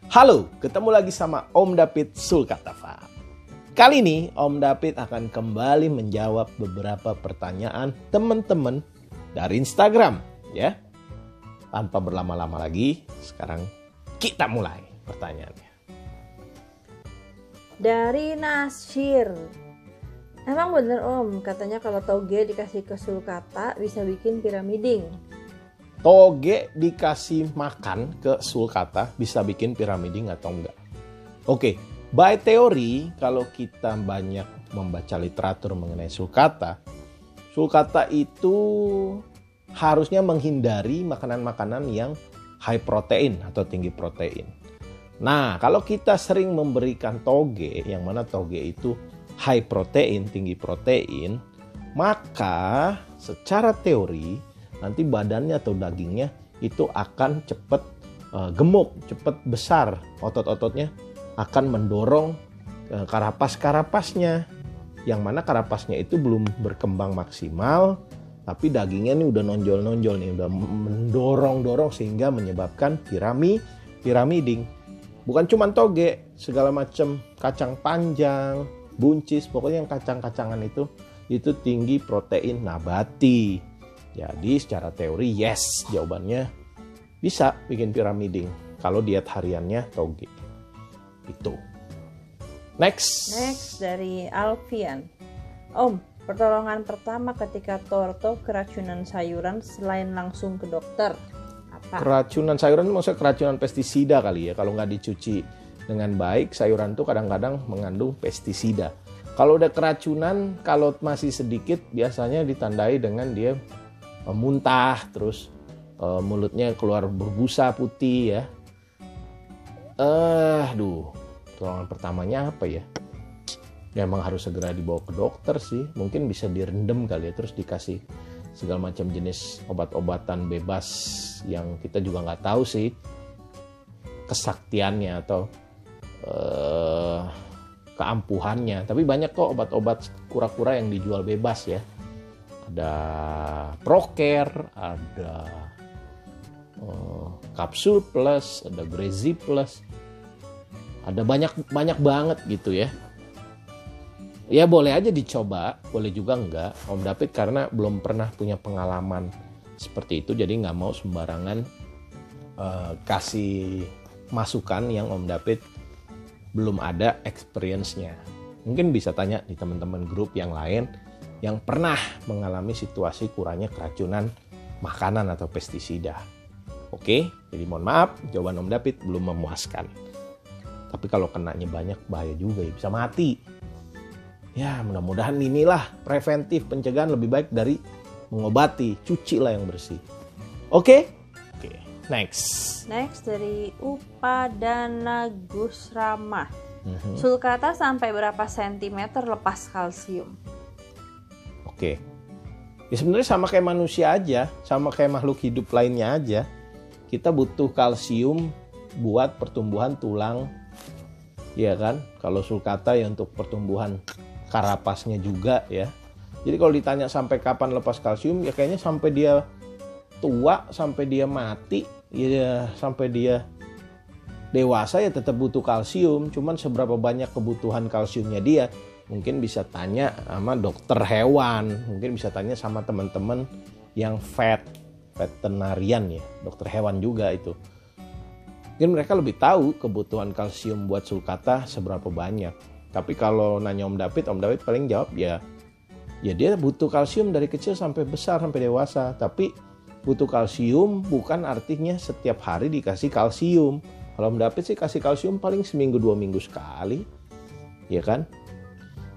Halo, ketemu lagi sama Om David Sulkatafa. Kali ini Om David akan kembali menjawab beberapa pertanyaan teman-teman dari Instagram, ya. Tanpa berlama-lama lagi, sekarang kita mulai pertanyaannya. Dari Nasir. Emang bener Om, katanya kalau toge dikasih ke sulcata bisa bikin piramiding. Toge dikasih makan ke sulcata bisa bikin piramiding atau enggak? Oke, by teori kalau kita banyak membaca literatur mengenai sulcata itu harusnya menghindari makanan-makanan yang high protein atau tinggi protein. Nah, kalau kita sering memberikan toge, yang mana toge itu high protein, tinggi protein, maka secara teori nanti badannya atau dagingnya itu akan cepat gemuk, cepat besar. Otot-ototnya akan mendorong karapas-karapasnya. Yang mana karapasnya itu belum berkembang maksimal, tapi dagingnya nih udah nonjol-nonjol nih, udah mendorong-dorong sehingga menyebabkan piramiding. Bukan cuma toge, segala macam kacang panjang, buncis, pokoknya yang kacang-kacangan itu tinggi protein nabati. Jadi secara teori yes, jawabannya bisa bikin piramiding kalau diet hariannya toge. Itu. Next dari Alfian. Om, pertolongan pertama ketika Torto keracunan sayuran selain langsung ke dokter apa? Keracunan sayuran maksudnya keracunan pestisida kali ya. Kalau nggak dicuci dengan baik, sayuran tuh kadang-kadang mengandung pestisida. Kalau udah keracunan, kalau masih sedikit biasanya ditandai dengan dia muntah, terus mulutnya keluar berbusa putih ya. Pertolongan pertamanya apa ya? Ya emang harus segera dibawa ke dokter sih. Mungkin bisa direndam kali ya, terus dikasih segala macam jenis obat-obatan bebas yang kita juga nggak tahu sih kesaktiannya atau keampuhannya. Tapi banyak kok obat-obat kura-kura yang dijual bebas ya. Ada Procare, ada Kapsul Plus, ada Grezi Plus. Ada banyak banget gitu ya. Ya boleh aja dicoba, boleh juga enggak. Om David karena belum pernah punya pengalaman seperti itu, jadi nggak mau sembarangan kasih masukan yang Om David belum ada experience-nya. Mungkin bisa tanya di teman-teman grup yang lain yang pernah mengalami situasi kurangnya keracunan makanan atau pestisida. Oke, jadi mohon maaf, jawaban Om David belum memuaskan. Tapi kalau kenanya banyak bahaya juga ya, bisa mati. Ya mudah-mudahan inilah preventif, pencegahan lebih baik dari mengobati. Cucilah yang bersih. Oke, next dari Upadana Gusrama. Sulcata sampai berapa sentimeter lepas kalsium? Oke. Ya sebenarnya sama kayak manusia aja, sama kayak makhluk hidup lainnya aja. Kita butuh kalsium buat pertumbuhan tulang. Iya kan? Kalau sulcata ya untuk pertumbuhan karapasnya juga ya. Jadi kalau ditanya sampai kapan lepas kalsium, ya kayaknya sampai dia tua, sampai dia mati, ya sampai dia dewasa ya tetap butuh kalsium. Cuman seberapa banyak kebutuhan kalsiumnya dia, mungkin bisa tanya sama dokter hewan, mungkin bisa tanya sama teman-teman yang veterinarian ya, dokter hewan juga itu. Mungkin mereka lebih tahu kebutuhan kalsium buat sulcata seberapa banyak. Tapi kalau nanya Om David paling jawab ya dia butuh kalsium dari kecil sampai besar, sampai dewasa. Tapi butuh kalsium bukan artinya setiap hari dikasih kalsium. Kalau Om David sih kasih kalsium paling seminggu 2 minggu sekali. Ya kan?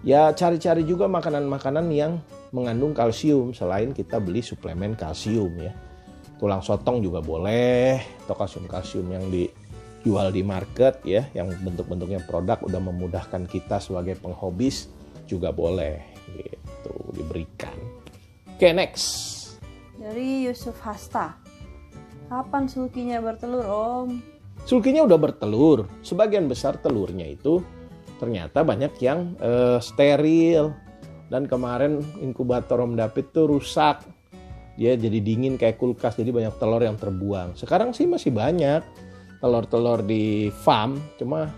Ya cari-cari juga makanan-makanan yang mengandung kalsium selain kita beli suplemen kalsium ya. Tulang sotong juga boleh, atau kalsium-kalsium yang dijual di market ya, yang bentuk-bentuknya produk udah memudahkan kita sebagai penghobis juga boleh gitu diberikan. Oke, next. Dari Yusuf Hasta. Kapan sulkinya bertelur, Om? Sulkinya udah bertelur. Sebagian besar telurnya itu ternyata banyak yang steril. Dan kemarin inkubator Om David tuh rusak. Dia jadi dingin kayak kulkas, jadi banyak telur yang terbuang. Sekarang sih masih banyak. telur-telur di farm, cuma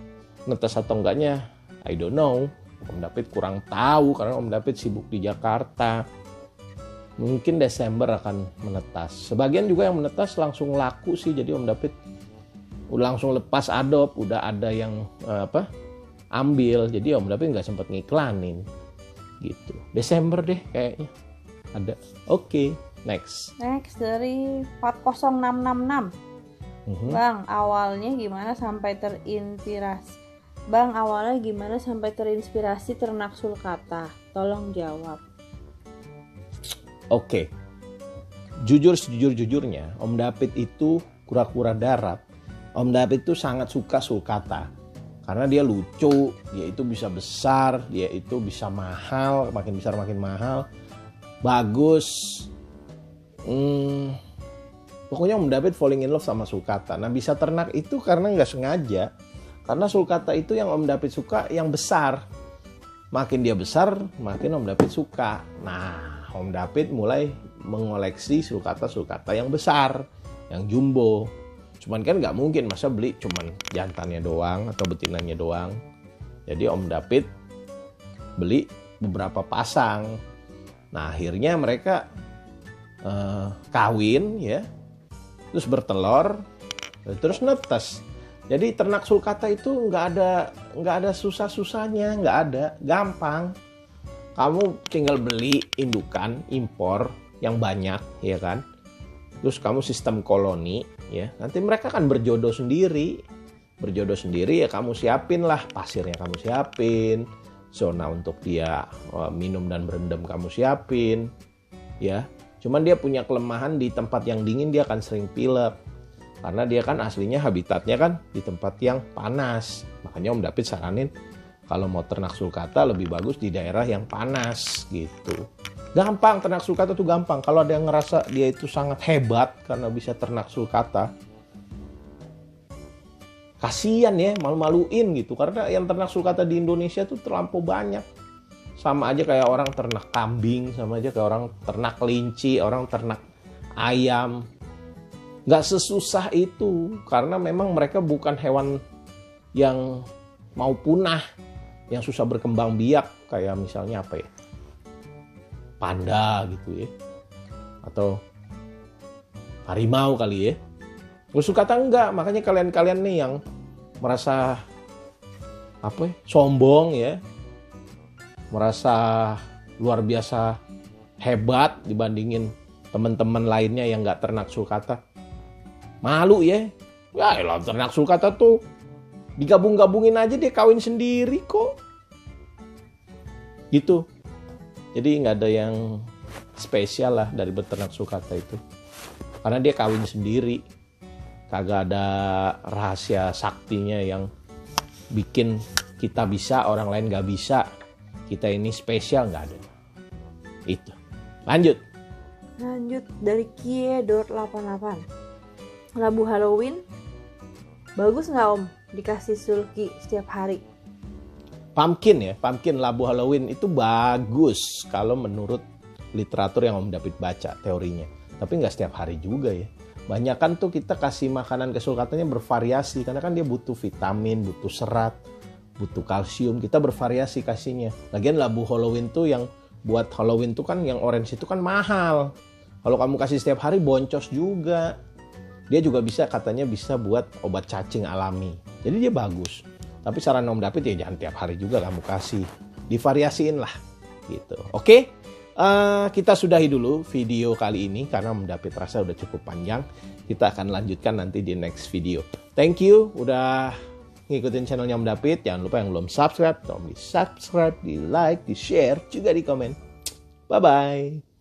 netes atau enggaknya I don't know. Om David kurang tahu karena Om David sibuk di Jakarta. Mungkin Desember akan menetas. Sebagian juga yang menetas langsung laku sih, jadi Om David udah langsung lepas adop, udah ada yang ambil, jadi Om David nggak sempat ngiklanin gitu. Desember deh kayaknya ada. Oke, next dari 40666. Bang, awalnya gimana sampai terinspirasi ternak sulcata? Tolong jawab. Oke. Jujur-jujurnya, Om David itu kura-kura darat. Om David itu sangat suka sulcata. Karena dia lucu, dia itu bisa besar, dia itu bisa mahal, makin besar makin mahal. Bagus. Pokoknya Om David falling in love sama sulcata. Nah, bisa ternak itu karena nggak sengaja. Karena sulcata itu yang Om David suka yang besar. Makin dia besar, makin Om David suka. Nah, Om David mulai mengoleksi sulcata yang besar, yang jumbo. Cuman kan nggak mungkin masa beli cuman jantannya doang atau betinanya doang. Jadi Om David beli beberapa pasang. Nah, akhirnya mereka kawin ya, terus bertelur, terus netes. Jadi ternak sulcata itu nggak ada susah-susahnya, nggak ada, gampang. Kamu tinggal beli indukan impor yang banyak, ya kan? Terus kamu sistem koloni, ya. Nanti mereka kan berjodoh sendiri ya kamu siapin lah pasirnya, kamu siapin zona untuk dia minum dan berendam kamu siapin, ya. Cuman dia punya kelemahan di tempat yang dingin dia akan sering pilek. Karena dia kan aslinya habitatnya kan di tempat yang panas. Makanya Om David saranin kalau mau ternak sulcata lebih bagus di daerah yang panas gitu. Gampang, ternak sulcata tuh gampang. Kalau ada yang ngerasa dia itu sangat hebat karena bisa ternak sulcata, kasian ya, malu-maluin gitu. Karena yang ternak sulcata di Indonesia tuh terlampau banyak. Sama aja kayak orang ternak kambing, sama aja kayak orang ternak kelinci, orang ternak ayam. Nggak sesusah itu, karena memang mereka bukan hewan yang mau punah, yang susah berkembang biak, kayak misalnya apa ya, panda gitu ya, atau harimau kali ya. Sulcata enggak, makanya kalian-kalian nih yang merasa sombong ya, merasa luar biasa hebat dibandingin teman-teman lainnya yang nggak ternak sulcata. Malu ya. Ya elah, ternak sulcata tuh digabung-gabungin aja dia kawin sendiri kok. Gitu. Jadi nggak ada yang spesial lah dari beternak sulcata itu. Karena dia kawin sendiri. Kagak ada rahasia saktinya yang bikin kita bisa, orang lain nggak bisa. Kita ini spesial, nggak ada. Itu. Lanjut dari Kie.88. Labu Halloween bagus nggak Om dikasih sulki setiap hari? Pumpkin labu Halloween itu bagus kalau menurut literatur yang Om David baca teorinya. Tapi nggak setiap hari juga ya. Banyakan tuh kita kasih makanan ke sulcatanya bervariasi karena kan dia butuh vitamin, butuh serat, butuh kalsium. Kita bervariasi kasihnya. Lagian labu Halloween tuh yang buat Halloween tuh kan yang orange itu kan mahal. Kalau kamu kasih setiap hari boncos juga. Dia juga katanya bisa buat obat cacing alami. Jadi dia bagus. Tapi saran Om David ya jangan tiap hari juga kamu kasih. Divariasiin lah gitu. Oke. Kita sudahi dulu video kali ini karena Om David rasa udah cukup panjang. Kita akan lanjutkan nanti di next video. Thank you udah ngikutin channelnya Om David. Jangan lupa yang belum subscribe, tolong di subscribe, di like, di share, juga di komen. Bye-bye.